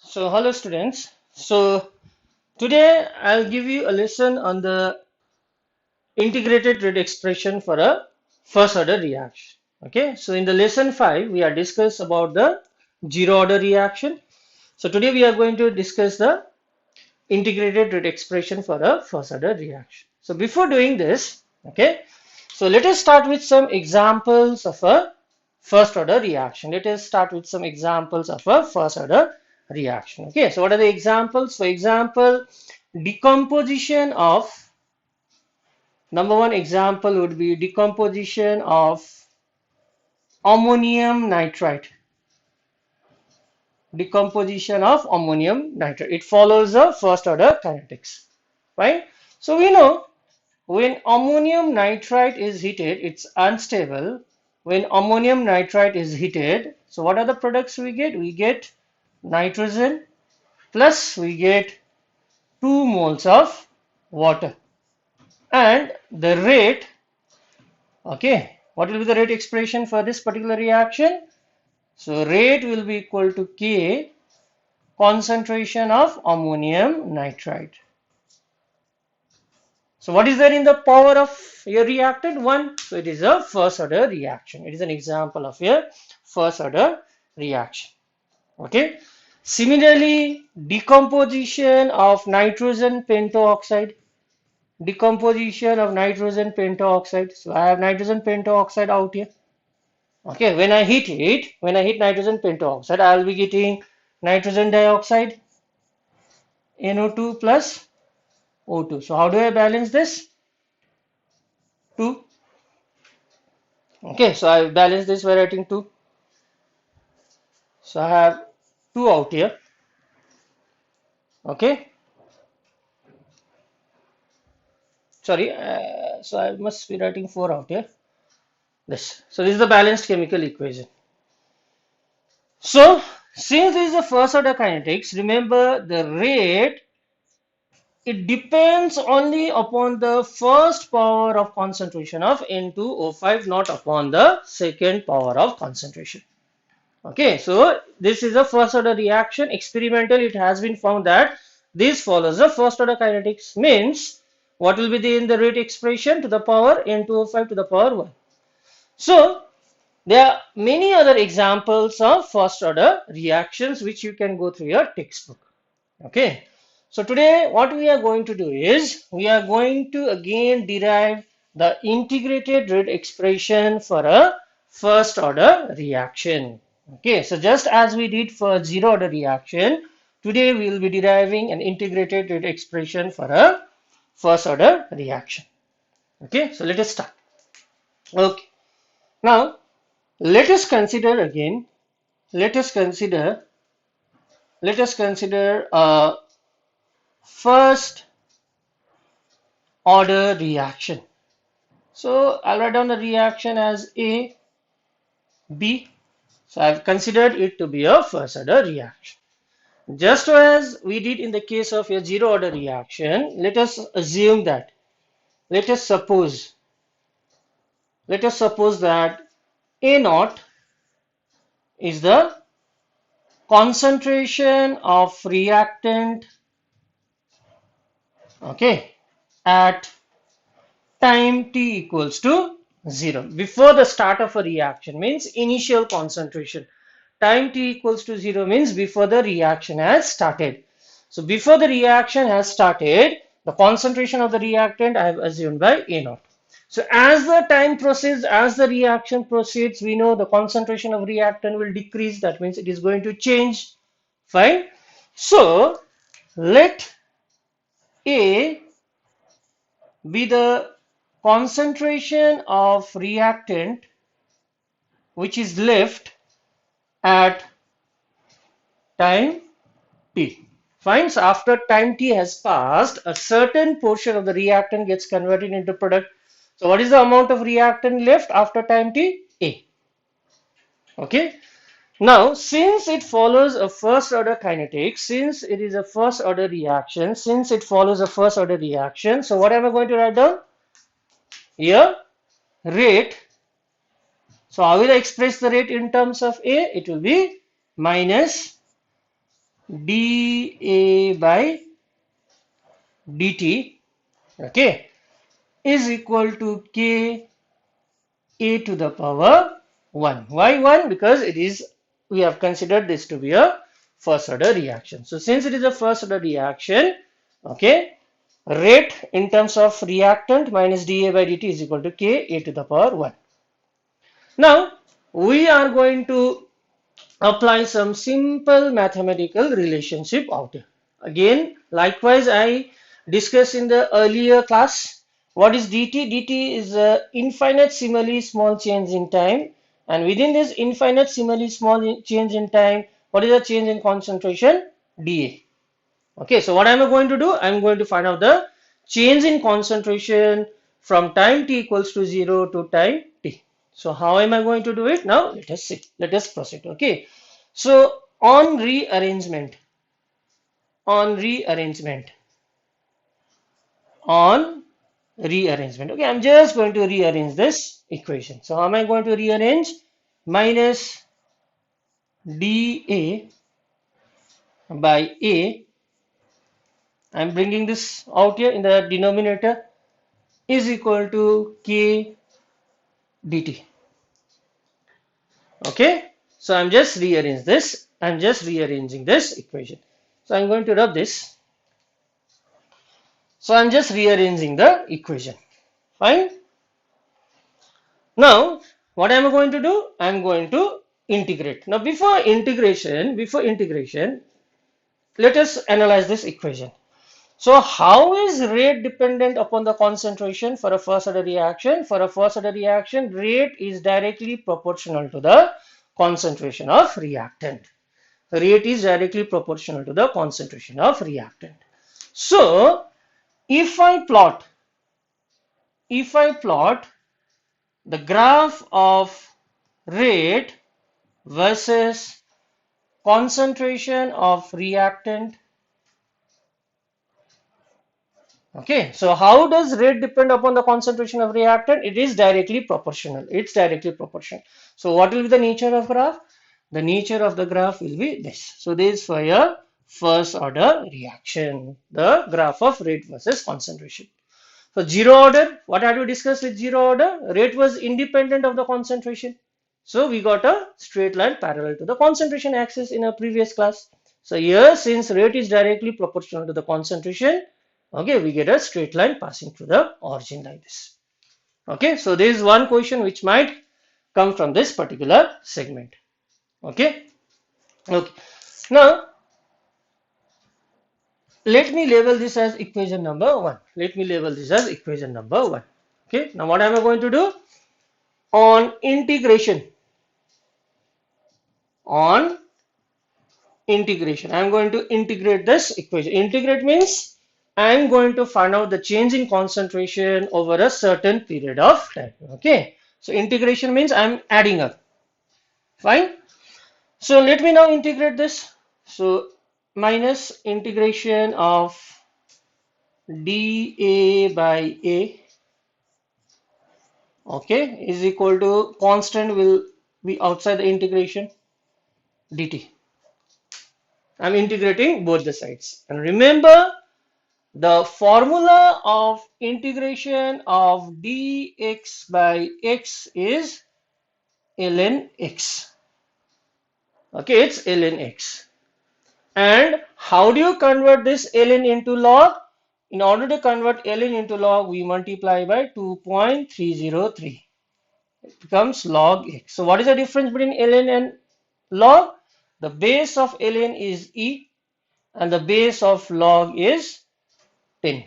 So, hello students. So, today I'll give you a lesson on the integrated rate expression for a first order reaction. Okay, so in the lesson 5, we are discussed about the zero order reaction. So, today we are going to discuss the integrated rate expression for a first order reaction. So, before doing this, okay, so let us start with some examples of a first order reaction. Let us start with some examples of a first order reaction. Okay, so what are the examples? For example, decomposition of number one example would be decomposition of ammonium nitrite. Decomposition of ammonium nitrate. It follows the first order kinetics, right? So we know when ammonium nitrite is heated, it's unstable. When ammonium nitrite is heated, so what are the products we get? We get nitrogen plus we get 2 moles of water. And the rate, okay, what will be the rate expression for this particular reaction? So rate will be equal to K concentration of ammonium nitrite. So what is there in the power of your reactant? 1. So it is a first order reaction. It is an example of a first order reaction. Okay. Similarly, decomposition of nitrogen pentoxide. Decomposition of nitrogen pentoxide. So I have nitrogen pentoxide out here. Okay. When I heat it, when I heat nitrogen pentoxide, I will be getting nitrogen dioxide, NO2 plus O2. So how do I balance this? 2. Okay, so I balance this by writing 2. So I have 2 out here. Okay, sorry, so I must be writing 4 out here. This. So this is the balanced chemical equation. So since this is the first order kinetics, remember the rate, it depends only upon the first power of concentration of N2O5, not upon the second power of concentration. Okay, so this is a first order reaction. Experimental, it has been found that this follows the first order kinetics. Means what will be the in the rate expression to the power N2O5 to the power 1. So there are many other examples of first order reactions which you can go through your textbook. Okay, so today what we are going to do is we are going to again derive the integrated rate expression for a first order reaction. Okay, so just as we did for zero order reaction, today we will be deriving an integrated rate expression for a first order reaction. Okay, so let us start. Okay, now let us consider again, let us consider first order reaction. So I'll write down the reaction as A, B. So I've considered it to be a first order reaction. Just as we did in the case of a zero order reaction, let us assume that, let us suppose that A naught is the concentration of reactant, okay, at time t equals to 0. Before the start of a reaction means initial concentration. Time t equals to 0 means before the reaction has started. So before the reaction has started, the concentration of the reactant I have assumed by A naught. So as the time proceeds, as the reaction proceeds, we know the concentration of reactant will decrease. That means it is going to change. Fine. So let A be the concentration of reactant which is left at time t. Fine. So after time t has passed, a certain portion of the reactant gets converted into product. So what is the amount of reactant left after time t? A. Okay. Now, since it follows a first order kinetics, since it is a first order reaction, since it follows a first order reaction, so what am I going to write down? Here, rate. So how will I express the rate in terms of A? It will be minus dA by dt, okay, is equal to K a to the power 1. Why 1? Because it is, we have considered this to be a first order reaction. So since it is a first order reaction, okay, rate in terms of reactant minus dA by dt is equal to K a to the power 1. Now we are going to apply some simple mathematical relationship out here. Again, likewise, I discussed in the earlier class what is dt. Dt is a infinitesimally small change in time, and within this infinitesimally small change in time, what is the change in concentration? dA. Okay, so what am I going to do? I'm going to find out the change in concentration from time t equals to 0 to time t. So how am I going to do it? Now let us see. Let us proceed. Okay. So on rearrangement, on rearrangement, on rearrangement. Okay, I'm just going to rearrange this equation. So how am I going to rearrange? Minus dA by A. I'm bringing this out here in the denominator is equal to K dt. Okay, so I'm just rearrange this. I'm just rearranging this equation. So I'm going to rub this. So I'm just rearranging the equation. Fine. Now, what am I going to do? I'm going to integrate. Now, before integration, let us analyze this equation. So, how is rate dependent upon the concentration for a first order reaction? For a first order reaction, rate is directly proportional to the concentration of reactant. Rate is directly proportional to the concentration of reactant. So, if I plot the graph of rate versus concentration of reactant. Okay, so how does rate depend upon the concentration of reactant? It is directly proportional. It's directly proportional. So what will be the nature of graph? The nature of the graph will be this. So this is for your first order reaction, the graph of rate versus concentration. So zero order, what had we discussed with zero order? Rate was independent of the concentration. So we got a straight line parallel to the concentration axis in a previous class. So here, since rate is directly proportional to the concentration, okay, we get a straight line passing through the origin like this. Okay, so there is one question which might come from this particular segment. Okay, okay. Now, let me label this as equation number 1. Let me label this as equation number 1. Okay, now what am I going to do? On integration, on integration, I am going to integrate this equation. Integrate means I am going to find out the change in concentration over a certain period of time. Okay, so integration means I am adding up. Fine. So let me now integrate this. So minus integration of dA by A, okay, is equal to constant will be outside the integration dt. I'm integrating both the sides. And remember, the formula of integration of dx by x is ln x. Okay, it's ln x. And how do you convert this ln into log? In order to convert ln into log, we multiply by 2.303. It becomes log x. So what is the difference between ln and log? The base of ln is e and the base of log is 10.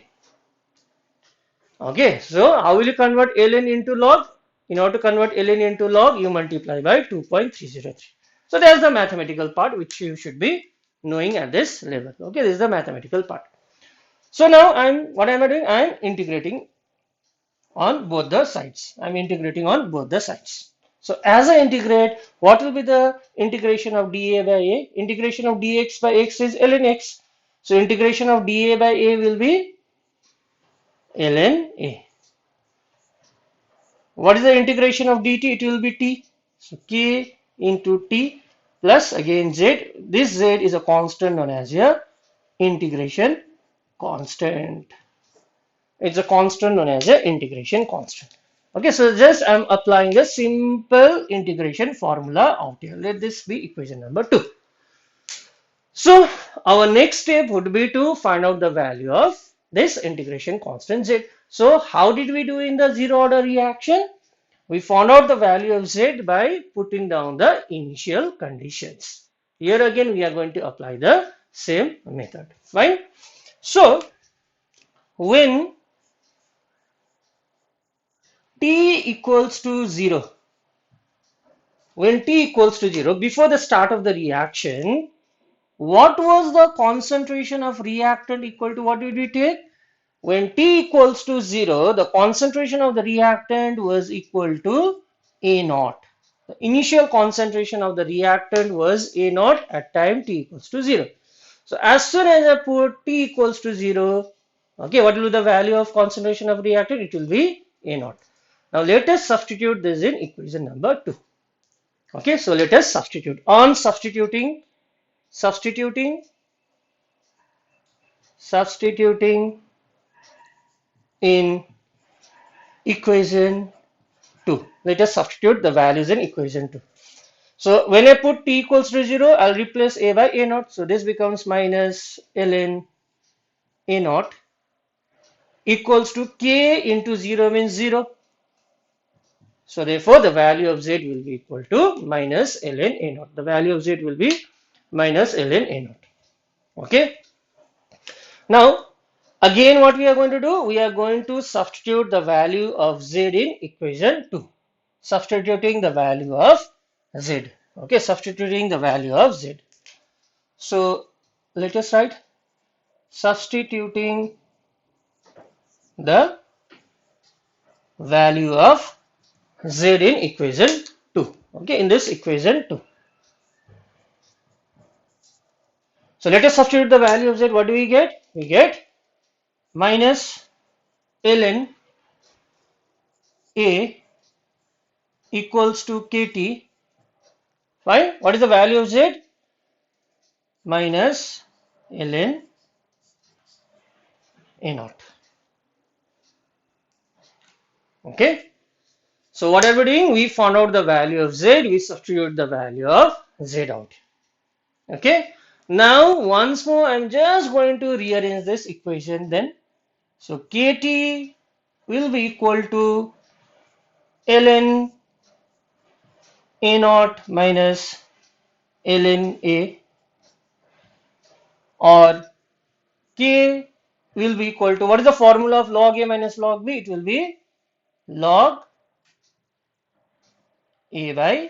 Okay, so how will you convert ln into log? In order to convert ln into log, you multiply by 2.303. So there's the mathematical part which you should be knowing at this level. Okay, this is the mathematical part. So now what am I doing? I'm integrating on both the sides. I'm integrating on both the sides. So as I integrate, what will be the integration of dA by A? Integration of dx by x is ln x. So integration of dA by A will be ln A. What is the integration of dt? It will be t. So k into t plus again z. This z is a constant known as a integration constant. It's a constant known as a integration constant. Okay, so just I'm applying a simple integration formula out here. Let this be equation number 2. So our next step would be to find out the value of this integration constant z. So how did we do in the zero order reaction? We found out the value of z by putting down the initial conditions. Here again we are going to apply the same method. Fine. So when t equals to 0, before the start of the reaction, what was the concentration of reactant equal to, what did we take? When t equals to 0, the concentration of the reactant was equal to A naught. The initial concentration of the reactant was A naught at time t equals to 0. So as soon as I put t equals to 0, okay, what will be the value of concentration of reactant? It will be A naught. Now let us substitute this in equation number 2. Okay, so let us substitute. On substituting in equation 2. Let us substitute the values in equation 2. So when I put t equals to 0, I'll replace A by A naught. So this becomes minus ln A naught equals to k into 0 means 0. So therefore the value of z will be equal to minus ln A naught. The value of z will be minus ln A naught. Okay. Now again what we are going to do? We are going to substitute the value of z in equation 2. Substituting the value of z. Okay, substituting the value of z. So let us write substituting the value of z in equation 2. Okay, in this equation 2. So let us substitute the value of z. What do we get? We get minus ln A equals to kt. Fine. What is the value of z? Minus ln A naught. Okay. So what are we doing? We found out the value of z. We substitute the value of z out. Okay. Now once more I'm just going to rearrange this equation then. So kt will be equal to ln A naught minus ln A, or k will be equal to, what is the formula of log A minus log B? It will be log A by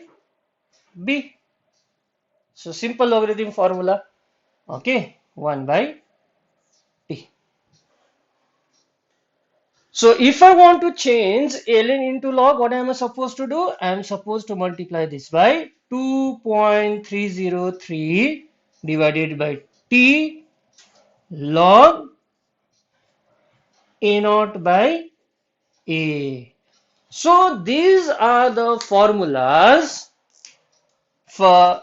B. So simple logarithm formula. Okay, 1 by T. So if I want to change ln into log, what am I supposed to do? I am supposed to multiply this by 2.303 divided by T log A naught by A. So these are the formulas for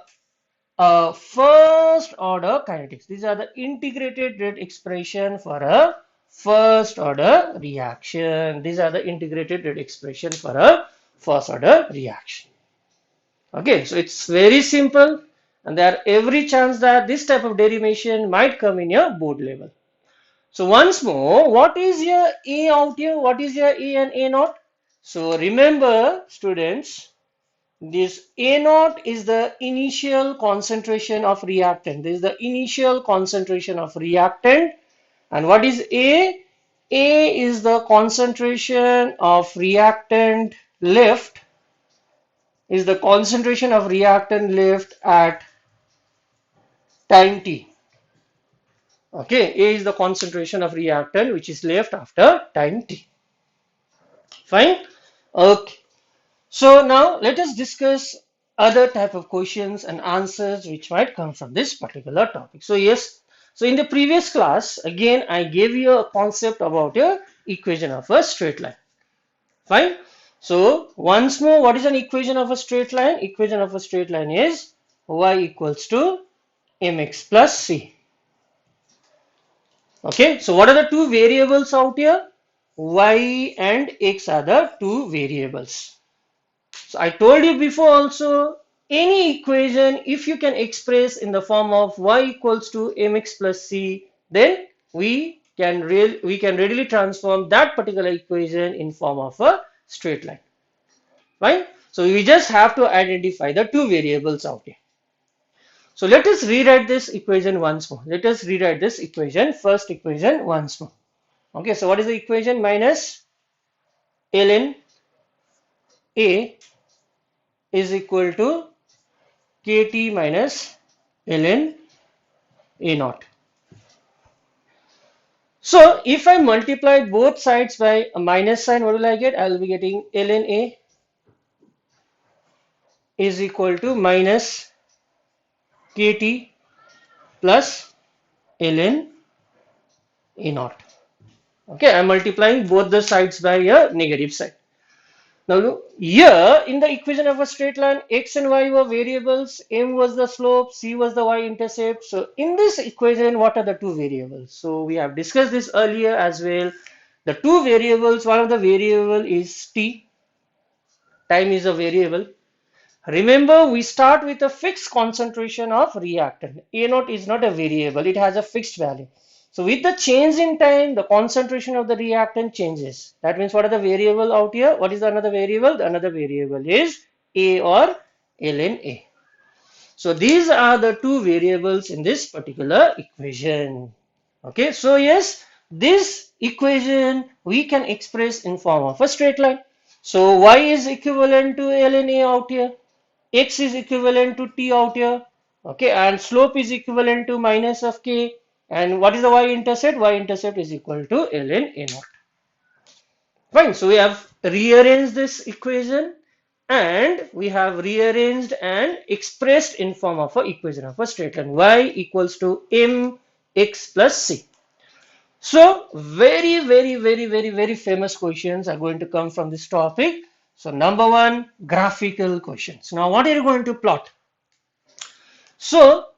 first order kinetics. These are the integrated rate expression for a first order reaction. These are the integrated rate expression for a first order reaction. Okay, so it's very simple, and there are every chance that this type of derivation might come in your board level. So once more, what is your A out here? What is your A and A naught? So remember students, this A naught is the initial concentration of reactant. This is the initial concentration of reactant. And what is A? A is the concentration of reactant left, at time t. Okay, A is the concentration of reactant which is left after time t. Fine. Okay. So now let us discuss other type of questions and answers which might come from this particular topic. So yes, so in the previous class, again, I gave you a concept about a equation of a straight line. Fine. So once more, what is an equation of a straight line? Equation of a straight line is y equals to mx plus c. Okay, so what are the two variables out here? Y and x are the two variables. So I told you before also, any equation if you can express in the form of y equals to mx plus c, then we can readily transform that particular equation in form of a straight line. Right? So we just have to identify the two variables out here. So let us rewrite this equation once more. Let us rewrite this equation, first equation once more. Okay, so what is the equation? Minus ln A is equal to kt minus ln A naught. So if I multiply both sides by a minus sign, what will I get? I will be getting ln A is equal to minus kt plus ln A naught. Okay, I am multiplying both the sides by a negative sign. Now here in the equation of a straight line, x and y were variables, m was the slope, c was the y-intercept. So in this equation, what are the two variables? So we have discussed this earlier as well. The two variables, one of the variable is t, time is a variable. Remember, we start with a fixed concentration of reactant. A naught is not a variable, it has a fixed value. So with the change in time, the concentration of the reactant changes. That means what are the variable out here? What is the another variable? The another variable is A or ln A. So these are the two variables in this particular equation. Okay, so yes, this equation we can express in form of a straight line. So y is equivalent to ln A out here. X is equivalent to t out here, okay, and slope is equivalent to minus of k, and what is the y-intercept? Y-intercept is equal to ln A naught. Fine, so we have rearranged this equation and we have rearranged and expressed in form of a equation of a straight line y equals to mx plus c. So very famous questions are going to come from this topic. So number one, graphical questions. Now what are you going to plot? So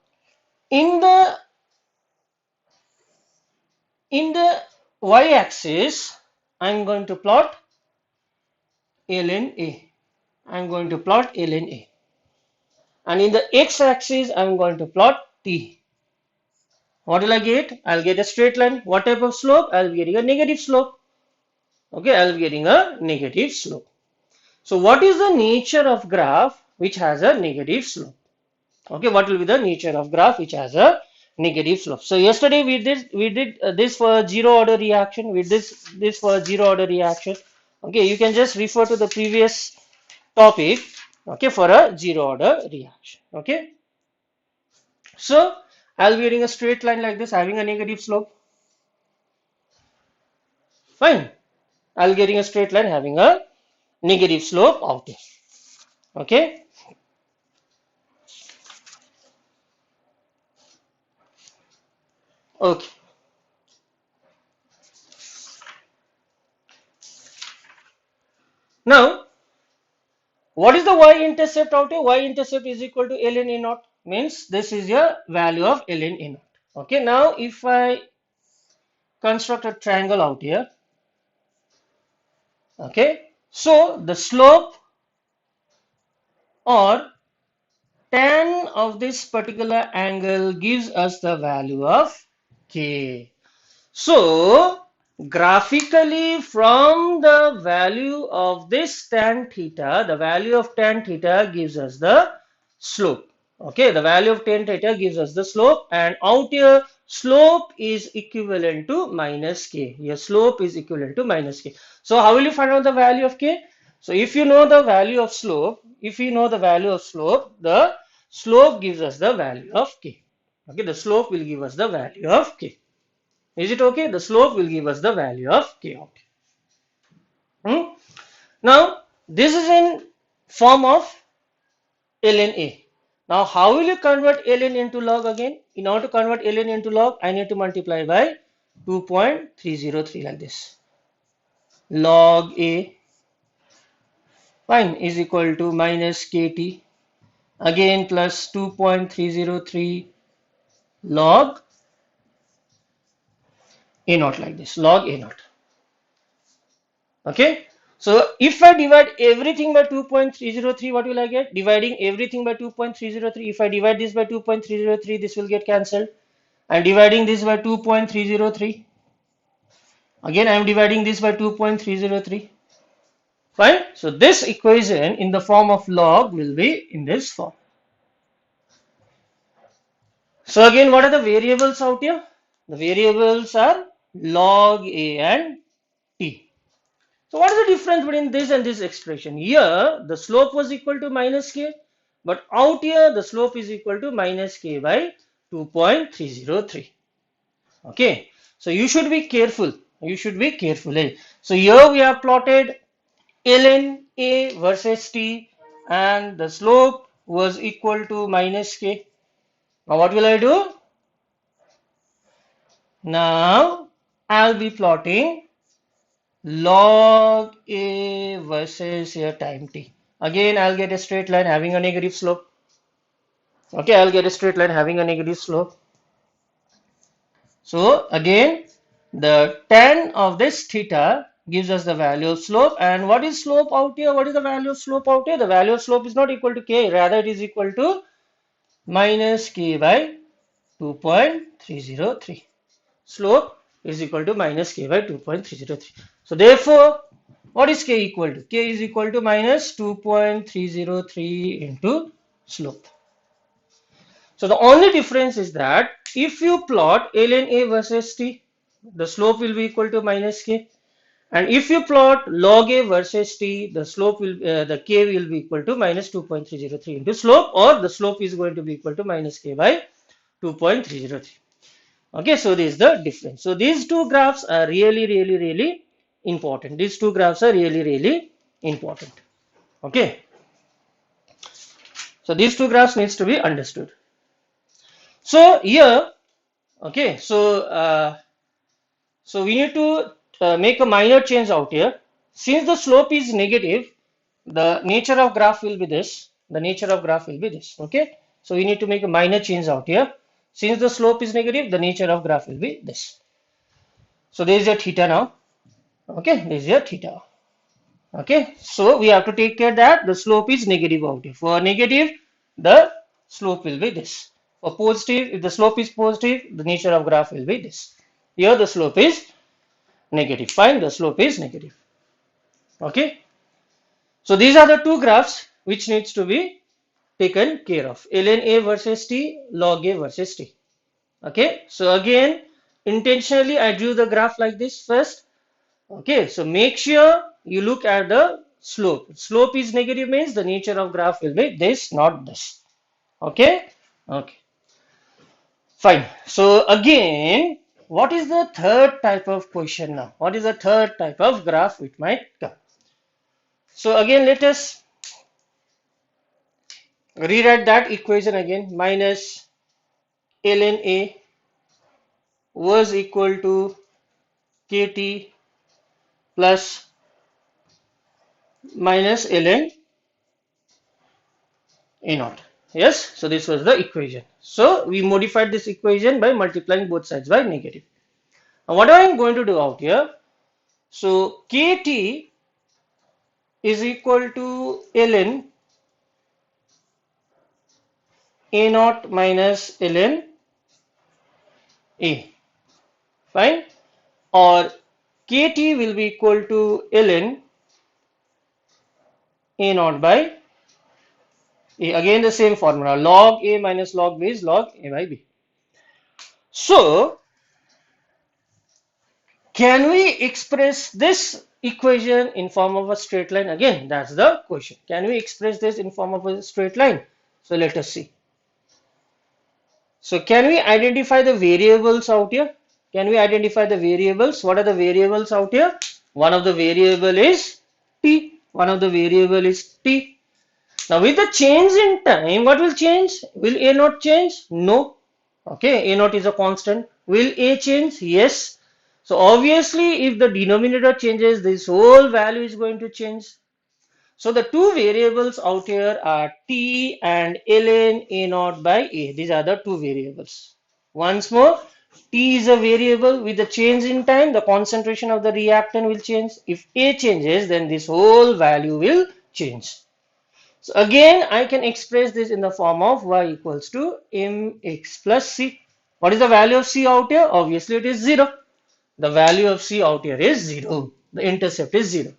in the y-axis, I'm going to plot ln A. I'm going to plot ln A. And in the x-axis, I'm going to plot t. What will I get? I'll get a straight line. What type of slope? I'll be getting a negative slope. Okay, I'll be getting a negative slope. So what is the nature of graph which has a negative slope? Okay, what will be the nature of graph which has a negative slope? So yesterday we did this for zero order reaction. We did this for zero order reaction. Okay, you can just refer to the previous topic. Okay, for a zero order reaction. Okay, so I'll be getting a straight line like this, having a negative slope. Fine, I'll getting a straight line having a negative slope out there. Okay. Okay. Now, what is the y-intercept out here? Y-intercept is equal to ln A naught. Means this is your value of ln A naught. Okay. Now, if I construct a triangle out here, okay. So the slope or tan of this particular angle gives us the value of k. So graphically from the value of this tan theta, the value of tan theta gives us the slope. Okay, the value of tan theta gives us the slope, and out here slope is equivalent to minus k. Here slope is equivalent to minus k. So how will you find out the value of k? So if you know the value of slope, the slope gives us the value of k. Okay, the slope will give us the value of k. Is it okay? The slope will give us the value of k out. Now, this is in form of ln A. Now, how will you convert ln into log again? In order to convert ln into log, I need to multiply by 2.303 like this. Log A, fine, is equal to minus kt, again plus 2.303 log a naught, like this, log a naught. Okay, so if I divide everything by 2.303, what will I get? Dividing everything by 2.303, if I divide this by 2.303, this will get cancelled. I'm dividing this by 2.303. Again, I am dividing this by 2.303. Fine. So this equation in the form of log will be in this form. So again, what are the variables out here? The variables are log a and t. So what is the difference between this and this expression? Here, the slope was equal to minus k, but out here, the slope is equal to minus k by 2.303. Okay, so you should be careful. You should be careful. So here we have plotted ln A versus t, and the slope was equal to minus k. Now what will I do? Now I'll be plotting log A versus your time t. Again, I'll get a straight line having a negative slope. Okay, I'll get a straight line having a negative slope. So again, the tan of this theta gives us the value of slope. And what is slope out here? What is the value of slope out here? The value of slope is not equal to k, rather it is equal to minus k by 2.303. Slope is equal to minus k by 2.303. So therefore, what is k equal to? K is equal to minus 2.303 into slope. So the only difference is that if you plot ln A versus t, the slope will be equal to minus k. And if you plot log A versus t, the slope will the k will be equal to minus 2.303 into slope, or the slope is going to be equal to minus k by 2.303. Okay, so this is the difference. So these two graphs are really important. These two graphs are really important. Okay, so these two graphs needs to be understood. So here, okay, so we need to make a minor change out here. Since the slope is negative, the nature of graph will be this. The nature of graph will be this. Okay, so we need to make a minor change out here. Since the slope is negative, the nature of graph will be this. So there is your theta now. Okay, there is your theta. Okay, so we have to take care that the slope is negative out here. For negative, the slope will be this. For positive, if the slope is positive, the nature of graph will be this. Here the slope is negative. Fine, the slope is negative. Okay, so these are the two graphs which needs to be taken care of. ln A versus t, log A versus t. Okay, so again, intentionally I drew the graph like this first. Okay, so make sure you look at the slope. Slope is negative means the nature of graph will be this, not this. Okay, okay, fine. So again, what is the third type of question now? What is the third type of graph which might come? So again, let us rewrite that equation again. Minus ln A was equal to kt plus minus ln A naught. Yes, so this was the equation. So we modified this equation by multiplying both sides by negative. Now what I am going to do out here? So kt is equal to ln A naught minus ln A. Fine. Or kt will be equal to ln A naught by A. Again the same formula. Log A minus log B is log A by B. So can we express this equation in form of a straight line? Again, that's the question. Can we express this in form of a straight line? So let us see. So can we identify the variables out here? Can we identify the variables? What are the variables out here? One of the variable is t. One of the variable is t. Now with the change in time, what will change? Will A not change? No. Okay, A naught is a constant. Will A change? Yes. So obviously if the denominator changes, this whole value is going to change. So the two variables out here are t and ln a naught by a. These are the two variables. Once more, t is a variable with the change in time. The concentration of the reactant will change. If a changes, then this whole value will change. So again, I can express this in the form of y equals to mx plus c. What is the value of c out here? Obviously, it is 0. The value of c out here is 0. The intercept is 0.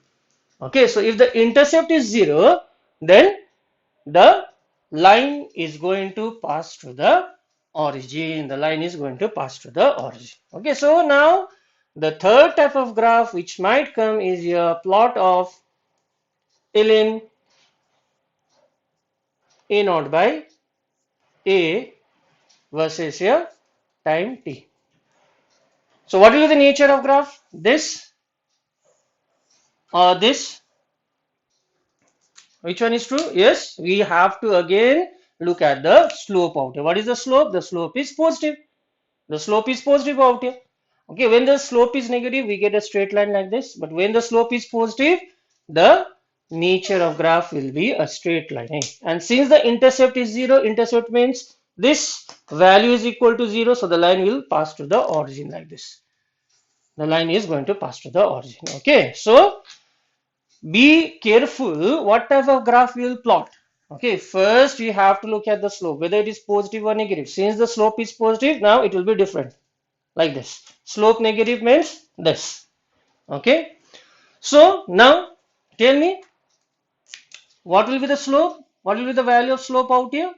Okay, so if the intercept is 0, then the line is going to pass to the origin. The line is going to pass to the origin. Okay, so now the third type of graph which might come is your plot of ln a naught by a versus your time t. So what will be the nature of graph? This or this? Which one is true? Yes, we have to again look at the slope out here. What is the slope? The slope is positive. The slope is positive out here. Okay, when the slope is negative, we get a straight line like this. But when the slope is positive, the nature of graph will be a straight line. And since the intercept is 0, intercept means this value is equal to 0. So the line will pass to the origin like this. The line is going to pass to the origin. Okay, so be careful what type of graph you will plot. Okay, first you have to look at the slope, whether it is positive or negative. Since the slope is positive, now it will be different like this. Slope negative means this. Okay, so now tell me what will be the slope? What will be the value of slope out here?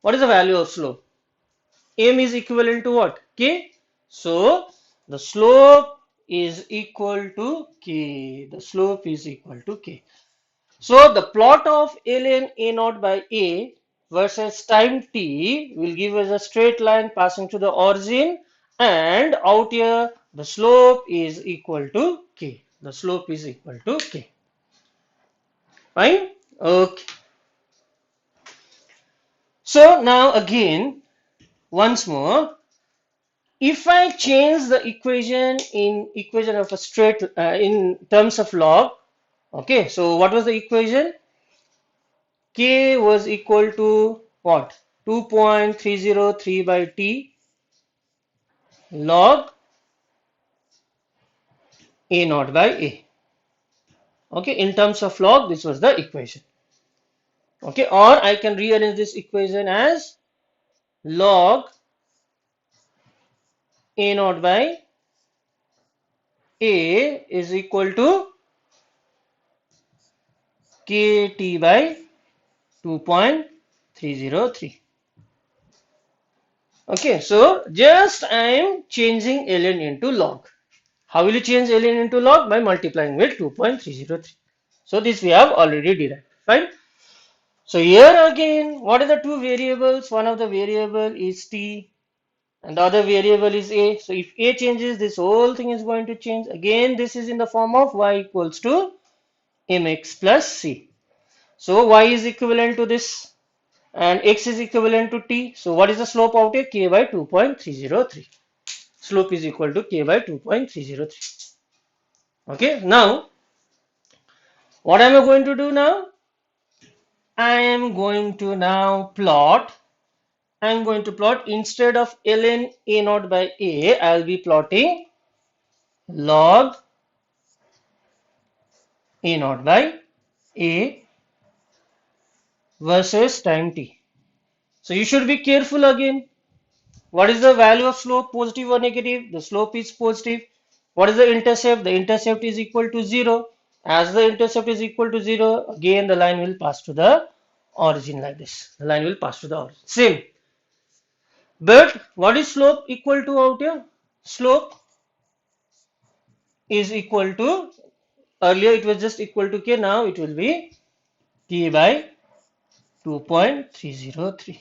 What is the value of slope? M is equivalent to what? K. So the slope is equal to K. The slope is equal to K. So the plot of ln a naught by a versus time t will give us a straight line passing to the origin, and out here the slope is equal to k. The slope is equal to k. Fine? Okay. So now again, once more, if I change the equation in equation of a straight in terms of log, okay, so what was the equation? K was equal to what? 2.303 by T log A naught by A. Okay, in terms of log, this was the equation. Okay, or I can rearrange this equation as log A naught by A is equal to KT by 2.303. Okay, so just I am changing ln into log. How will you change ln into log? By multiplying with 2.303. So this we have already derived. Fine. So here again, what are the two variables? One of the variable is t and the other variable is a. So if a changes, this whole thing is going to change. Again, this is in the form of y equals to mx plus c. So y is equivalent to this and x is equivalent to t. So what is the slope out here? K by 2.303. Slope is equal to k by 2.303. Okay, now what am I going to do now? I am going to now plot. I am going to plot instead of ln a naught by a, I will be plotting log a naught by a versus time t. So you should be careful again. What is the value of slope, positive or negative? The slope is positive. What is the intercept? The intercept is equal to 0. As the intercept is equal to 0, again the line will pass to the origin like this. The line will pass to the origin. Same. But what is slope equal to out here? Slope is equal to, earlier it was just equal to k, now it will be k by 2.303.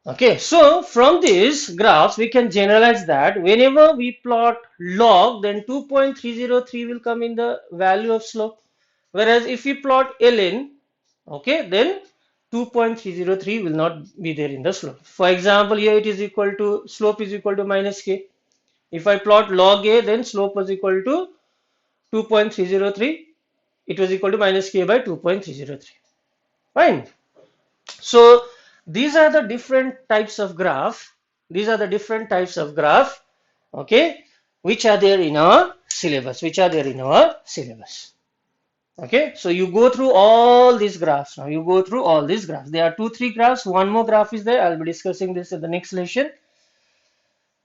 Okay, so from these graphs we can generalize that whenever we plot log, then 2.303 will come in the value of slope, whereas if we plot ln, okay, then 2.303 will not be there in the slope. For example, here it is equal to, slope is equal to minus k. If I plot log a, then slope was equal to 2.303. it was equal to minus k by 2.303. Fine. So these are the different types of graph. These are the different types of graph, okay, which are there in our syllabus, Okay, so you go through all these graphs now. You go through all these graphs. There are 2, 3 graphs. One more graph is there. I'll be discussing this in the next lesson.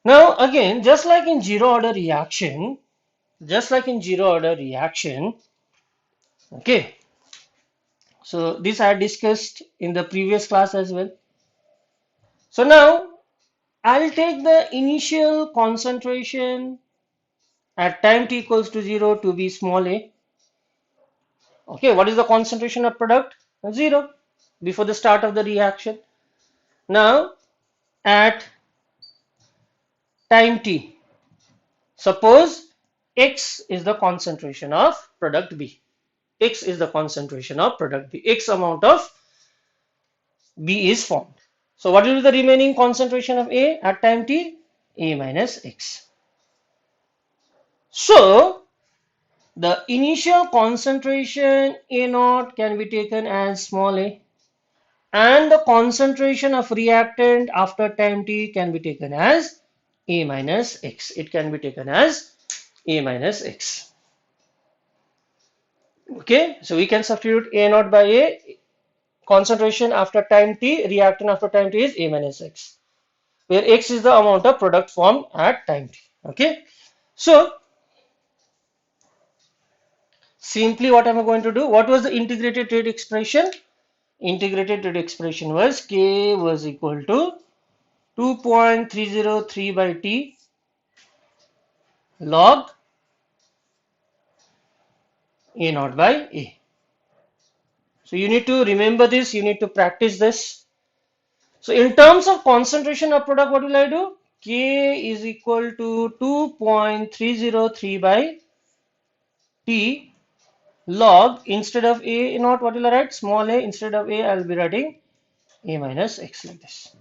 Now, again, just like in zero order reaction, okay. So this I had discussed in the previous class as well. So now I'll take the initial concentration at time t equals to 0 to be small a. Okay, what is the concentration of product? 0 before the start of the reaction. Now at time t, suppose X is the concentration of product B. X is the concentration of product B. X amount of B is formed. So what will be the remaining concentration of A at time t? A minus X. So the initial concentration A naught can be taken as small a, and the concentration of reactant after time t can be taken as A minus X. It can be taken as A minus X. Okay, so we can substitute A naught by A. Concentration after time t, reactant after time t is A minus X, where X is the amount of product formed at time t. Okay, so simply what am I going to do? What was the integrated rate expression? Integrated rate expression was K was equal to 2.303 by T log A naught by A. So you need to remember this, you need to practice this. So in terms of concentration of product, what will I do? K is equal to 2.303 by T log, instead of A naught, what will I write? Small a. Instead of A, I will be writing A minus X like this.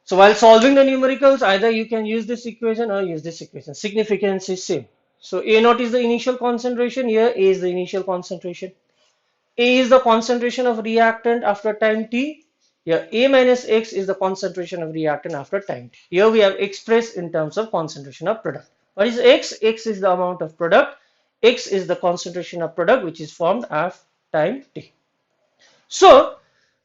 So while solving the numericals, either you can use this equation or use this equation. Significance is same. So A naught is the initial concentration. Here A is the initial concentration. A is the concentration of reactant after time t. Here A minus X is the concentration of reactant after time t. Here we have expressed in terms of concentration of product. What is X? X is the amount of product. X is the concentration of product which is formed at time t. So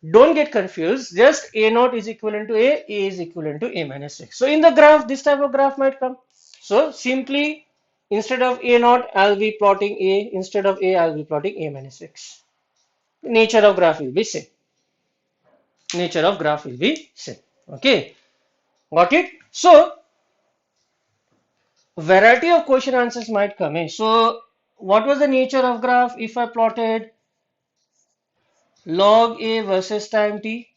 don't get confused. Just A naught is equivalent to A is equivalent to A minus X. So in the graph, this type of graph might come. So simply instead of A naught, I'll be plotting A. Instead of A, I'll be plotting A minus X. The nature of graph will be same. Okay, got it? So variety of question answers might come in. So what was the nature of graph if I plotted log A versus time t?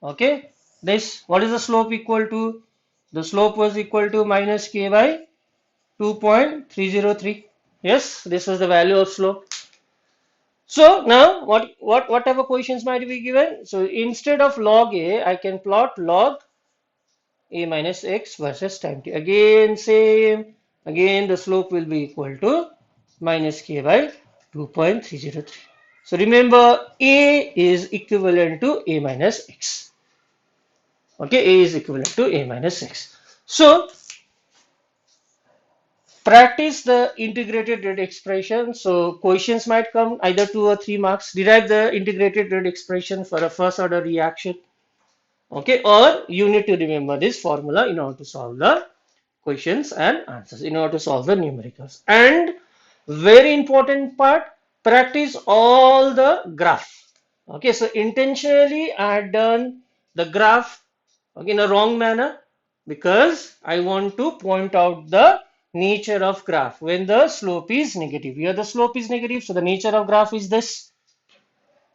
Okay, this, what is the slope equal to? The slope was equal to minus k by 2.303. Yes, this was the value of slope. So now whatever questions might be given, so instead of log A, I can plot log A minus X versus time t. Again same, again the slope will be equal to minus k by 2.303. So remember A is equivalent to A minus X. Okay, A is equivalent to A minus X. So practice the integrated rate expression. So questions might come either 2 or 3 marks. Derive the integrated rate expression for a first order reaction. Okay, or you need to remember this formula in order to solve the questions and answers, in order to solve the numericals. And very important part, practice all the graph. Okay, so intentionally I had done the graph, okay, in a wrong manner because I want to point out the nature of graph when the slope is negative. Here the slope is negative, so the nature of graph is this.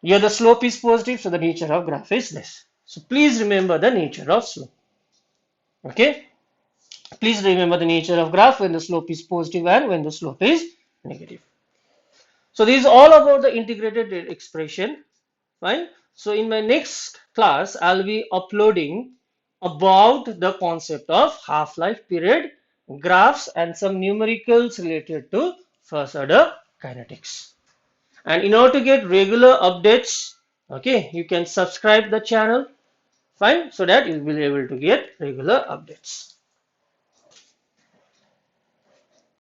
Here the slope is positive, so the nature of graph is this. So please remember the nature of slope. Okay, please remember the nature of graph when the slope is positive and when the slope is negative. So this is all about the integrated rate expression. Fine. So in my next class, I'll be uploading about the concept of half-life period, graphs, and some numericals related to first order kinetics. And in order to get regular updates, okay, you can subscribe the channel, fine, so that you will be able to get regular updates.